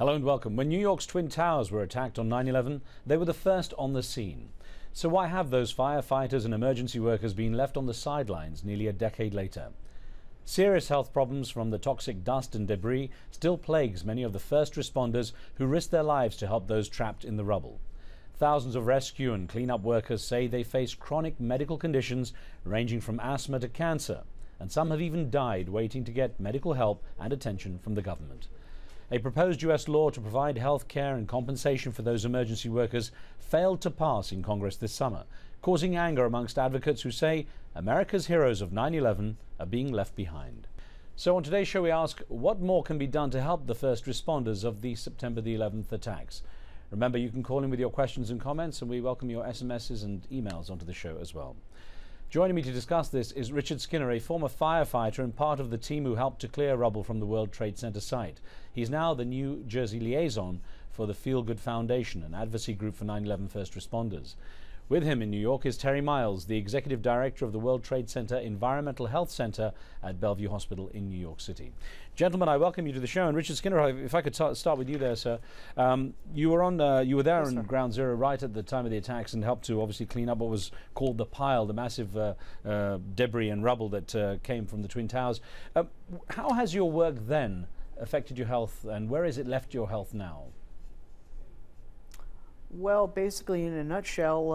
Hello and welcome. When New York's Twin Towers were attacked on 9/11, they were the first on the scene. So why have those firefighters and emergency workers been left on the sidelines nearly a decade later? Serious health problems from the toxic dust and debris still plagues many of the first responders who risk their lives to help those trapped in the rubble. Thousands of rescue and cleanup workers say they face chronic medical conditions ranging from asthma to cancer, and some have even died waiting to get medical help and attention from the government. A proposed U.S. law to provide health care and compensation for those emergency workers failed to pass in Congress this summer, causing anger amongst advocates who say America's heroes of 9/11 are being left behind. So on today's show we ask what more can be done to help the first responders of the September the 11th attacks. Remember, you can call in with your questions and comments, and we welcome your SMSs and emails onto the show as well. Joining me to discuss this is Richard Skinner, a former firefighter and part of the team who helped to clear rubble from the World Trade Center site. He's now the New Jersey liaison for the Feel Good Foundation, an advocacy group for 9/11 first responders. With him in New York is Terry Miles, the executive director of the World Trade Center Environmental Health Center at Bellevue Hospital in New York City. Gentlemen, I welcome you to the show. And Richard Skinner, if I could start with you there, sir. You were there on Ground Zero right at the time of the attacks and helped to obviously clean up what was called the pile, the massive debris and rubble that came from the Twin Towers. How has your work then affected your health, and where has it left your health now? Well, basically, in a nutshell,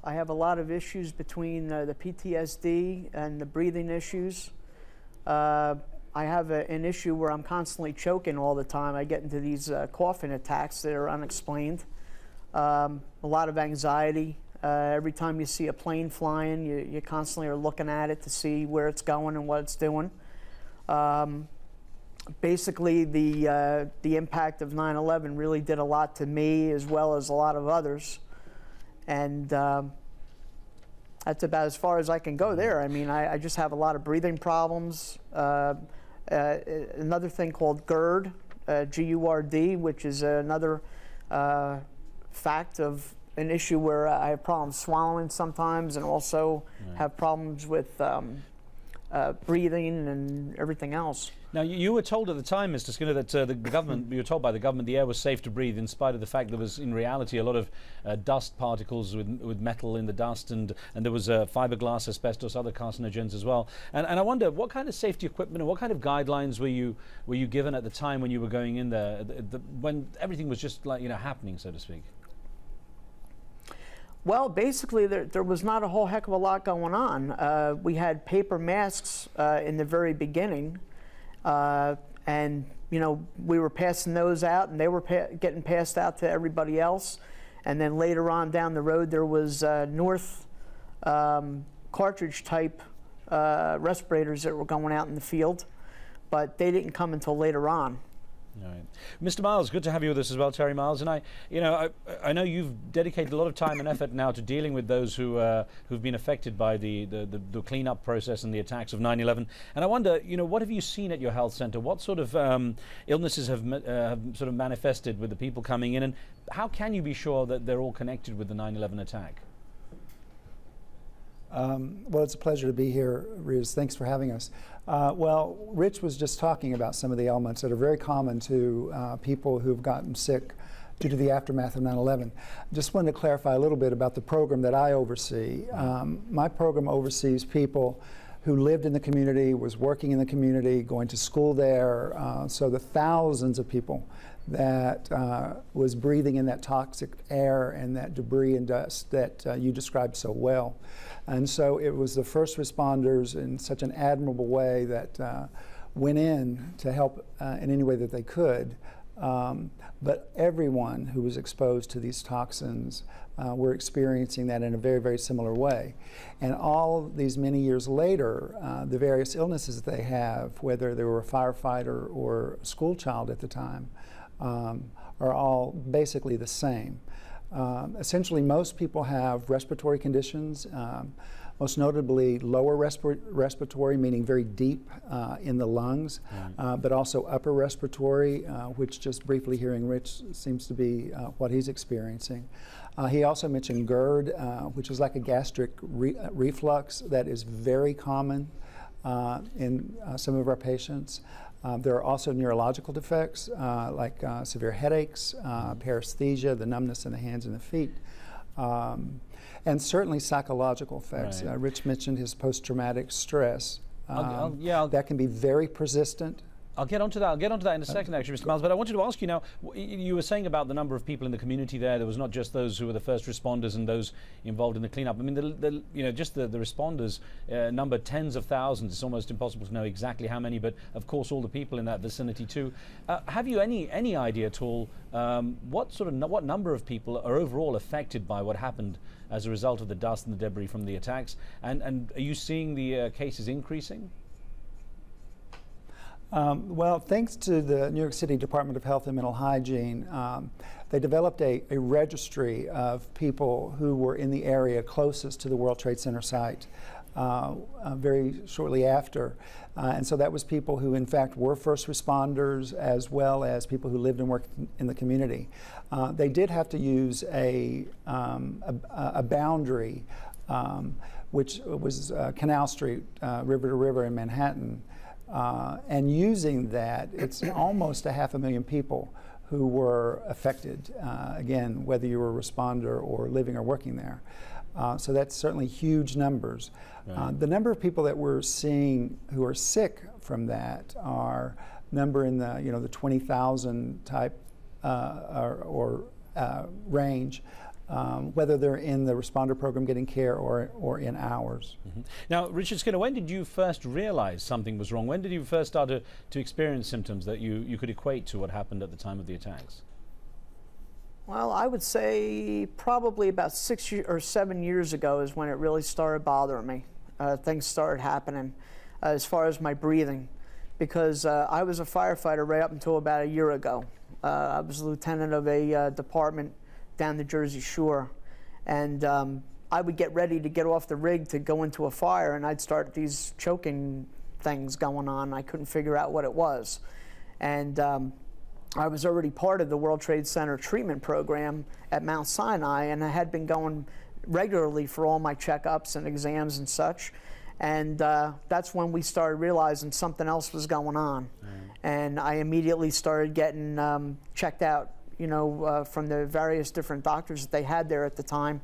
I have a lot of issues between the PTSD and the breathing issues. I have an issue where I'm constantly choking all the time. I get into these coughing attacks that are unexplained. A lot of anxiety. Every time you see a plane flying, you constantly are looking at it to see where it's going and what it's doing. Basically, the impact of 9/11 really did a lot to me as well as a lot of others, and that's about as far as I can go there. I mean, I just have a lot of breathing problems. Another thing called GERD, G-U-R-D, which is another fact of an issue where I have problems swallowing sometimes, and also have problems with breathing and everything else. Now, you were told at the time, Mr. Skinner, that the government, you were told by the government the air was safe to breathe in spite of the fact there was, in reality, a lot of dust particles with metal in the dust, and there was fiberglass, asbestos, other carcinogens as well. And I wonder, what kind of safety equipment and what kind of guidelines were you given at the time when you were going in there, when everything was just like, happening, so to speak? Well, basically, there was not a whole heck of a lot going on. We had paper masks in the very beginning, and we were passing those out, and they were getting passed out to everybody else. And then later on down the road, there was North cartridge type respirators that were going out in the field, but they didn't come until later on. Right. Mr. Miles, good to have you with us as well, Terry Miles. And I know you've dedicated a lot of time and effort now to dealing with those who've been affected by the cleanup process and the attacks of 9/11. And I wonder, what have you seen at your health center? What sort of illnesses have sort of manifested with the people coming in, and how can you be sure that they're all connected with the 9/11 attack? Well, it's a pleasure to be here, Riz. Thanks for having us. Well, Rich was just talking about some of the elements that are very common to people who've gotten sick due to the aftermath of 9/11. Just wanted to clarify a little bit about the program that I oversee. My program oversees people who lived in the community, was working in the community, going to school there, so the thousands of people that was breathing in that toxic air and that debris and dust that you described so well. And so it was the first responders in such an admirable way that went in to help in any way that they could. But everyone who was exposed to these toxins were experiencing that in a very, very similar way. And all these many years later, the various illnesses that they have, whether they were a firefighter or a school child at the time, are all basically the same. Essentially, most people have respiratory conditions, most notably lower respiratory, meaning very deep in the lungs, but also upper respiratory, which just briefly hearing Rich seems to be what he's experiencing. He also mentioned GERD, which is like a gastric reflux that is very common in some of our patients. There are also neurological defects like severe headaches, paresthesia, the numbness in the hands and the feet, and certainly psychological effects. Right. Rich mentioned his post-traumatic stress. Yeah, that can be very persistent. I'll get onto that. I'll get onto that in a second, actually, Mr. Miles. But I wanted to ask you now. You were saying about the number of people in the community there. There was not just those who were the first responders and those involved in the cleanup. I mean, just the responders number tens of thousands. It's almost impossible to know exactly how many, but of course all the people in that vicinity too. Have you any idea at all what number of people are overall affected by what happened as a result of the dust and the debris from the attacks? And are you seeing the cases increasing? Well, thanks to the New York City Department of Health and Mental Hygiene, they developed a registry of people who were in the area closest to the World Trade Center site very shortly after. And so that was people who, in fact, were first responders as well as people who lived and worked in the community. They did have to use a boundary, which was Canal Street, river to river in Manhattan. And using that, it's almost 500,000 people who were affected, again, whether you were a responder or living or working there. So that's certainly huge numbers. Right. The number of people that we're seeing who are sick from that are number in the the 20,000 type range. Whether they're in the responder program getting care or in ours. Mm-hmm. Now, Richard Skinner, when did you first realize something was wrong? When did you first start to experience symptoms that you could equate to what happened at the time of the attacks? Well, I would say probably about 6 or 7 years ago is when it really started bothering me. Things started happening as far as my breathing, because I was a firefighter right up until about a year ago. I was a lieutenant of a department down the Jersey Shore, and I would get ready to get off the rig to go into a fire, and I'd start these choking things going on. I couldn't figure out what it was, and I was already part of the World Trade Center treatment program at Mount Sinai, and I had been going regularly for all my checkups and exams and such, and that's when we started realizing something else was going on. And I immediately started getting checked out, from the various different doctors that they had there at the time.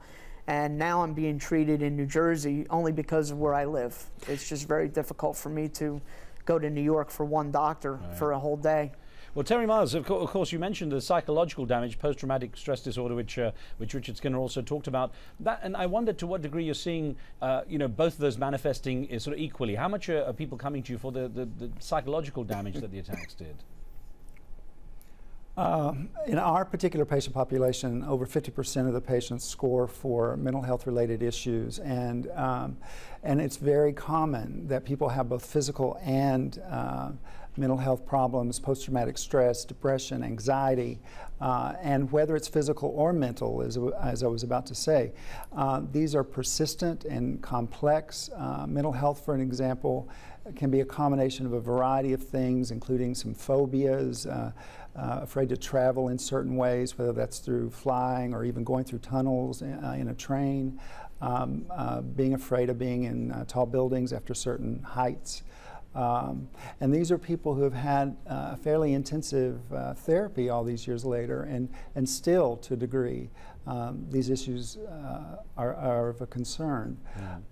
And now I'm being treated in New Jersey only because of where I live. It's just very difficult for me to go to New York for one doctor for a whole day. Well, Terry Miles, of course, you mentioned the psychological damage, post-traumatic stress disorder, which Richard Skinner also talked about. That, and I wonder to what degree you're seeing, both of those manifesting sort of equally. How much are people coming to you for the psychological damage that the attacks did? In our particular patient population, over 50% of the patients score for mental health related issues, and it's very common that people have both physical and mental health problems, post-traumatic stress, depression, anxiety, and whether it's physical or mental, as I was about to say, these are persistent and complex. Mental health, for an example, can be a combination of a variety of things, including some phobias, afraid to travel in certain ways, whether that's through flying or even going through tunnels in a train, being afraid of being in tall buildings after certain heights. And these are people who have had fairly intensive therapy all these years later, and still, to a degree, these issues are of a concern.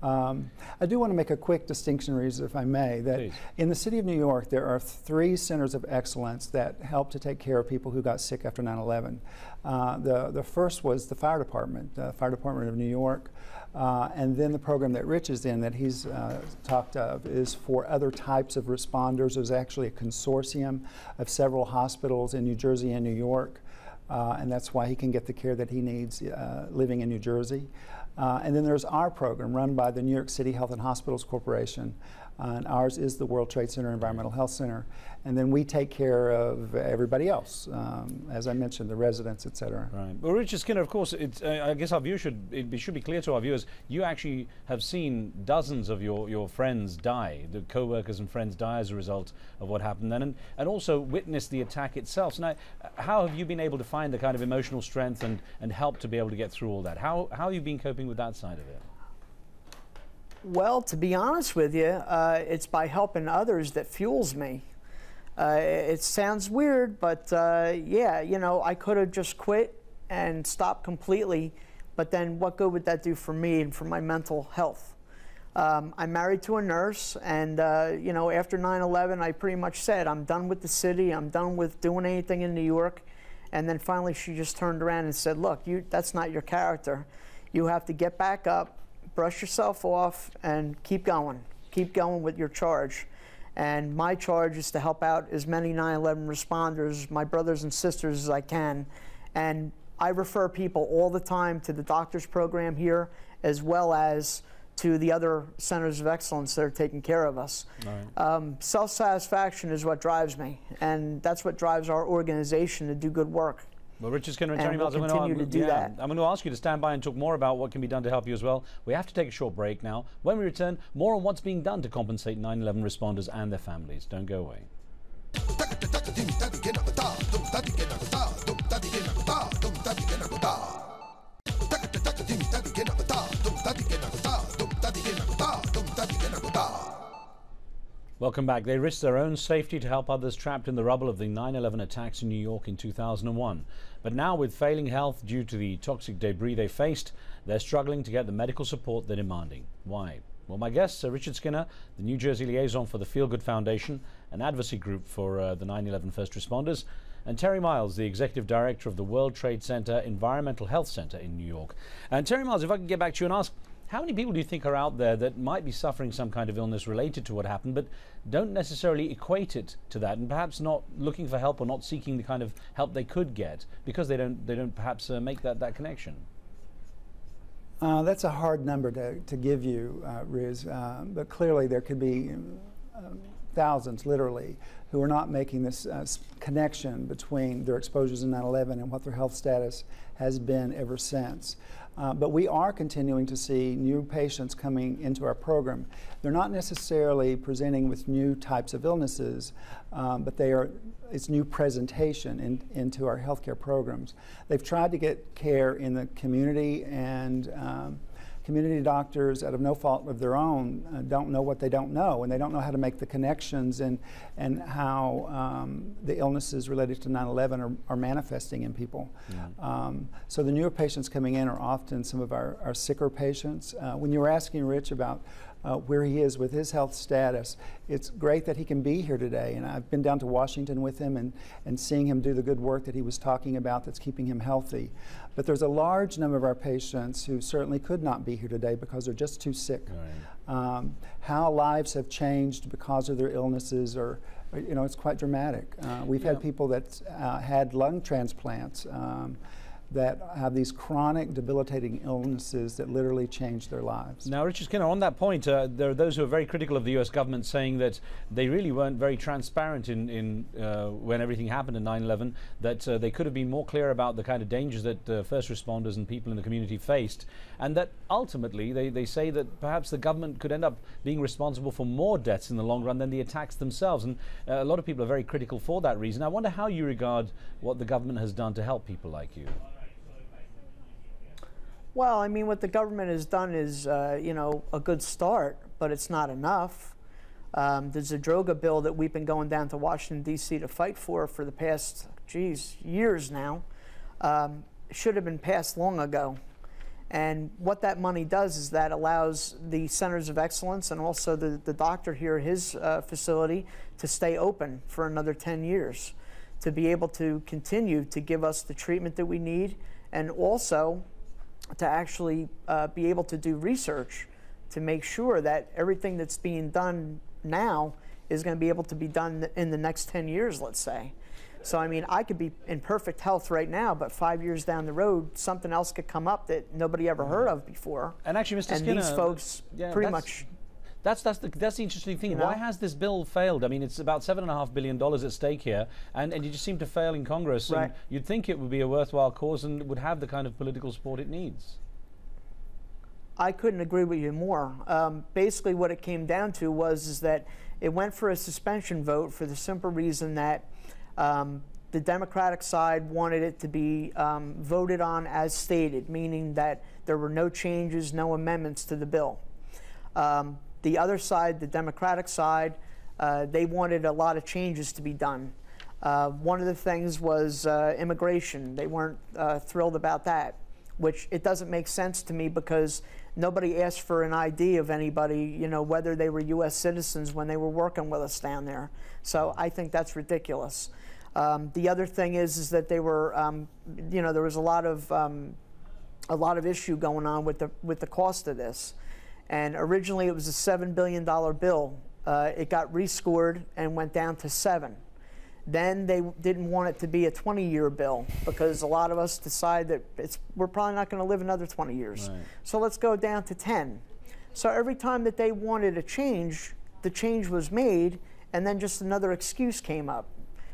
I do want to make a quick distinction, Riz, if I may, that Please. In the city of New York, there are 3 centers of excellence that help to take care of people who got sick after 9/11. The first was the fire department of New York. And then the program that Rich is in, that he's talked of, is for other types of responders. There's actually a consortium of several hospitals in New Jersey and New York, and that's why he can get the care that he needs living in New Jersey. And then there's our program run by the New York City Health and Hospitals Corporation, and ours is the World Trade Center Environmental Health Center. And then we take care of everybody else, as I mentioned, the residents, et cetera. Right. Well, Richard Skinner, of course, I guess our view should be clear to our viewers. You actually have seen dozens of your friends die, the co-workers and friends die as a result of what happened then, and also witnessed the attack itself. So now, how have you been able to find the kind of emotional strength and help to be able to get through all that? How have you been coping with that side of it? Well, to be honest with you, it's by helping others that fuels me. It sounds weird, but yeah, you know, I could have just quit and stopped completely, but then what good would that do for me and for my mental health? I'm married to a nurse, and you know, after 9/11, I pretty much said, I'm done with the city, I'm done with doing anything in New York. And then finally she just turned around and said, look, that's not your character. You have to get back up, brush yourself off, and keep going with your charge. And my charge is to help out as many 9/11 responders, my brothers and sisters, as I can. And I refer people all the time to the doctor's program here, as well as to the other centers of excellence that are taking care of us. Right. Self-satisfaction is what drives me, and that's what drives our organization to do good work. Well, Richard Skinner and Terry Miles, we'll continue to do that. I'm going to ask you to stand by and talk more about what can be done to help you as well. We have to take a short break now. When we return, more on what's being done to compensate 9/11 responders and their families. Don't go away. Welcome back. They risked their own safety to help others trapped in the rubble of the 9/11 attacks in New York in 2001. But now, with failing health due to the toxic debris they faced, they're struggling to get the medical support they're demanding. Why? Well, my guests are Richard Skinner, the New Jersey liaison for the Feel Good Foundation, an advocacy group for the 9/11 first responders, and Terry Miles, the executive director of the World Trade Center Environmental Health Center in New York. And Terry Miles, if I can get back to you and ask, how many people do you think are out there that might be suffering some kind of illness related to what happened, but don't necessarily equate it to that, and perhaps not looking for help or not seeking the kind of help they could get because they don't perhaps make that connection? That's a hard number to give you, Riz, but clearly there could be thousands, literally, who are not making this connection between their exposures in 9/11 and what their health status has been ever since. But we are continuing to see new patients coming into our program. They're not necessarily presenting with new types of illnesses, but it's new presentation into our healthcare programs. They've tried to get care in the community, and community doctors, out of no fault of their own, don't know what they don't know, and they don't know how to make the connections and how the illnesses related to 9/11 are manifesting in people. Yeah. So the newer patients coming in are often some of our sicker patients. When you were asking Rich about where he is with his health status, it's great that he can be here today, and I've been down to Washington with him and seeing him do the good work that he was talking about that's keeping him healthy. But there's a large number of our patients who certainly could not be here today because they're just too sick. Right. How lives have changed because of their illnesses, or you know, it's quite dramatic. We've had people that had lung transplants that have these chronic, debilitating illnesses that literally change their lives. Now, Richard Skinner, on that point, there are those who are very critical of the U.S. government, saying that they really weren't very transparent in when everything happened in 9/11, that they could have been more clear about the kind of dangers that first responders and people in the community faced, and that ultimately they say that perhaps the government could end up being responsible for more deaths in the long run than the attacks themselves. And a lot of people are very critical for that reason. I wonder how you regard what the government has done to help people like you. Well, I mean, what the government has done is, you know, a good start, but it's not enough. There's a droga bill that we've been going down to Washington, D.C. to fight for the past, years now. Should have been passed long ago. And what that money does is that allows the centers of excellence and also the doctor here at his facility to stay open for another 10 years, to be able to continue to give us the treatment that we need, and also to actually be able to do research to make sure that everything that's being done now is going to be able to be done in the next 10 years, let's say. So, I mean, I could be in perfect health right now, but 5 years down the road, something else could come up that nobody ever heard of before. And actually, Mr. Skinner, these folks pretty much... That's the interesting thing. You know? Why has this bill failed? I mean, it's about $7.5 billion at stake here, and you just seem to fail in Congress. Right. And you'd think it would be a worthwhile cause and would have the kind of political support it needs. I couldn't agree with you more. Basically, what it came down to is that it went for a suspension vote for the simple reason that the Democratic side wanted it to be voted on as stated, meaning that there were no changes, no amendments to the bill. The other side, the Democratic side, They wanted a lot of changes to be done. One of the things was immigration. They weren't thrilled about that, which it doesn't make sense to me because nobody asked for an ID of anybody, you know, whether they were U.S. citizens when they were working with us down there. So I think that's ridiculous. The other thing is that they were, you know, there was a lot of issue going on with the cost of this. And originally it was a $7 billion bill. It got rescored and went down to 7. Then they didn't want it to be a 20-year bill because a lot of us decide that we're probably not going to live another 20 years. Right. So let's go down to 10. So every time that they wanted a change, the change was made, and then just another excuse came up.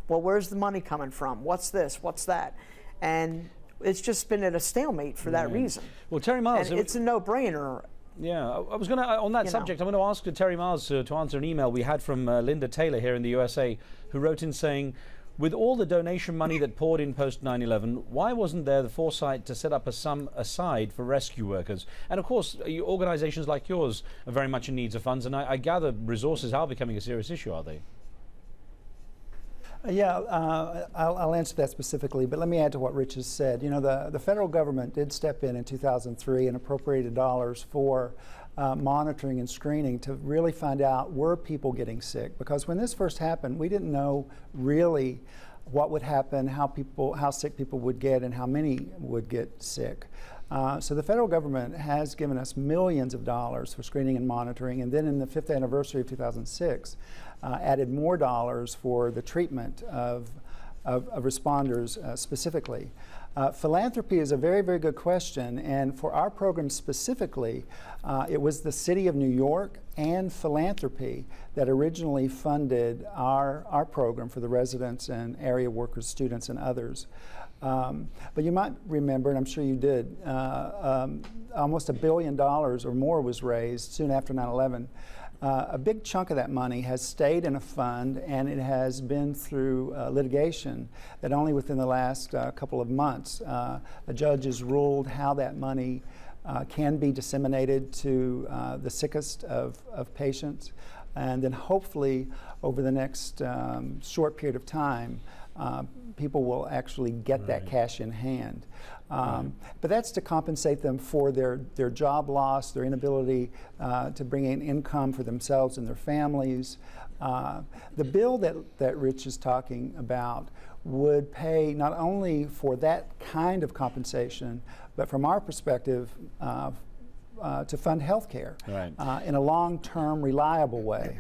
Well, where's the money coming from? What's this? What's that? And it's just been at a stalemate for that reason. Well, Terry Miles, and it's a no-brainer. Yeah, I was going to, on that subject, I'm going to ask Terry Miles to answer an email we had from Linda Taylor here in the USA, who wrote in saying, with all the donation money that poured in post 9/11, why wasn't there the foresight to set up a sum aside for rescue workers? And of course, organizations like yours are very much in need of funds, and I gather resources are becoming a serious issue, are they? Yeah, I'll answer that specifically, but let me add to what Rich has said. You know, the federal government did step in 2003 and appropriated dollars for monitoring and screening to really find out, were people getting sick? Because when this first happened, we didn't know really what would happen, how sick people would get, and how many would get sick. So the federal government has given us millions of dollars for screening and monitoring, and then in the 5th anniversary of 2006, added more dollars for the treatment of responders specifically. Philanthropy is a very, very good question, and for our program specifically, it was the City of New York and philanthropy that originally funded our program for the residents and area workers, students, and others. But you might remember, and I'm sure you did, almost $1 billion or more was raised soon after 9/11. A big chunk of that money has stayed in a fund, and it has been through litigation that only within the last couple of months a judge has ruled how that money can be disseminated to the sickest of patients, and then hopefully over the next short period of time people will actually get that cash in hand. But that's to compensate them for their job loss, their inability to bring in income for themselves and their families. The bill that Rich is talking about would pay not only for that kind of compensation, but from our perspective, to fund health care in a long-term, reliable way.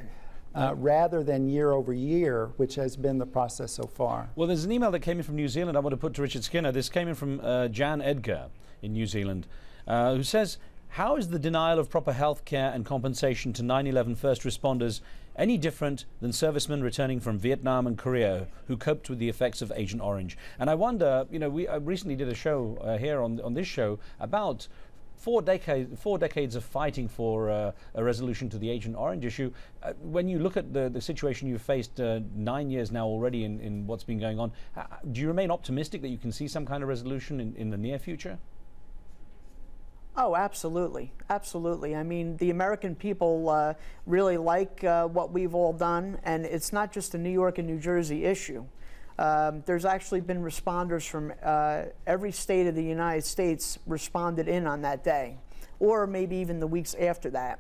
Rather than year over year, which has been the process so far. Well, there's an email that came in from New Zealand I want to put to Richard Skinner. This came in from Jan Edgar in New Zealand, who says, how is the denial of proper health care and compensation to 9/11 first responders any different than servicemen returning from Vietnam and Korea who coped with the effects of Agent Orange? And I wonder, you know, we recently did a show here on this show about 4 decades of fighting for a resolution to the Agent Orange issue. When you look at the situation you've faced 9 years now already in what's been going on, do you remain optimistic that you can see some kind of resolution in the near future? Oh, absolutely. Absolutely. I mean, the American people really like what we've all done, and it's not just a New York and New Jersey issue. There's actually been responders from every state of the United States responded in on that day, or maybe even the weeks after that.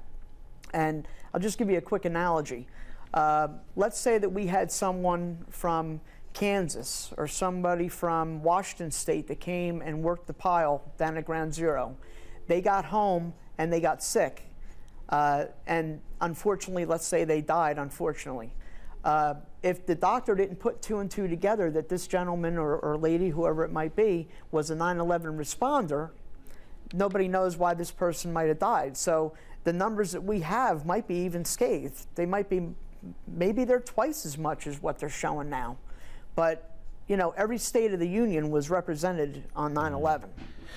And I'll just give you a quick analogy. Let's say that we had someone from Kansas or somebody from Washington State that came and worked the pile down at Ground Zero. They got home and they got sick. And unfortunately, let's say they died, unfortunately. If the doctor didn't put 2 and 2 together that this gentleman or lady, whoever it might be, was a 9/11 responder, nobody knows why this person might have died. So the numbers that we have might be even scathed. They might be, maybe they're twice as much as what they're showing now. But, you know, every state of the union was represented on 9/11.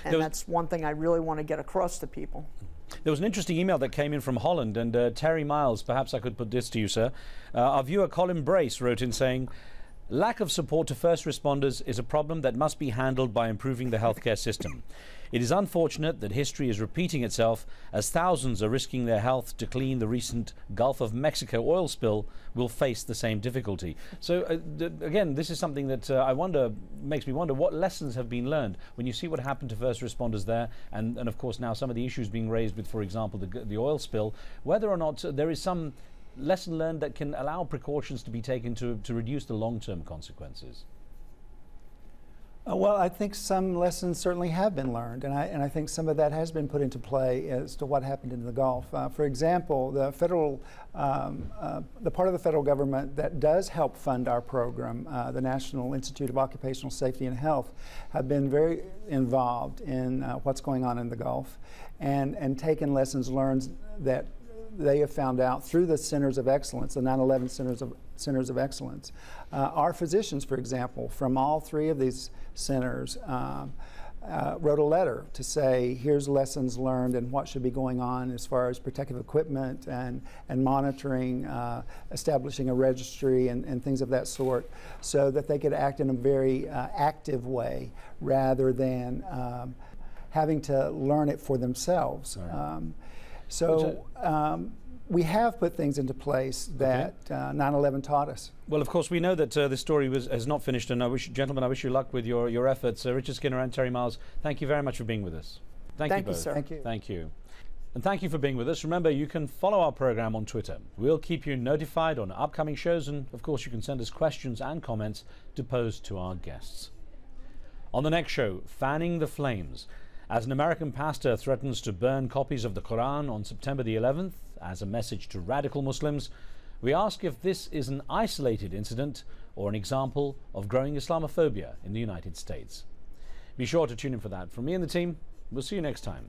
And that's one thing I really want to get across to people. There was an interesting email that came in from Holland, and Terry Miles, perhaps I could put this to you, sir. Our viewer Colin Brace wrote in saying, lack of support to first responders is a problem that must be handled by improving the healthcare system. It is unfortunate that history is repeating itself as thousands are risking their health to clean the recent Gulf of Mexico oil spill will face the same difficulty. So again, this is something that makes me wonder what lessons have been learned when you see what happened to first responders there, and of course now some of the issues being raised with, for example, the oil spill, whether or not there is some lesson learned that can allow precautions to be taken to reduce the long-term consequences. Well, I think some lessons certainly have been learned, and I think some of that has been put into play as to what happened in the Gulf. For example, the part of the federal government that does help fund our program, the National Institute of Occupational Safety and Health, have been very involved in what's going on in the Gulf, and taken lessons learned that they have found out through the Centers of Excellence, the 9/11 Centers of Excellence. Our physicians, for example, from all three of these centers wrote a letter to say, here's lessons learned and what should be going on as far as protective equipment and monitoring, establishing a registry and things of that sort, so that they could act in a very active way rather than having to learn it for themselves. Right. We have put things into place that 9/11 taught us. Well, of course, we know that this story has not finished, and gentlemen, I wish you luck with your efforts. Richard Skinner and Terry Miles, thank you very much for being with us. Thank you both. Sir. Thank you. Thank you. And thank you for being with us. Remember, you can follow our program on Twitter. We'll keep you notified on upcoming shows, and of course, you can send us questions and comments to pose to our guests. On the next show, Fanning the Flames. As an American pastor threatens to burn copies of the Quran on September the 11th as a message to radical Muslims, we ask if this is an isolated incident or an example of growing Islamophobia in the United States. Be sure to tune in for that. From me and the team, we'll see you next time.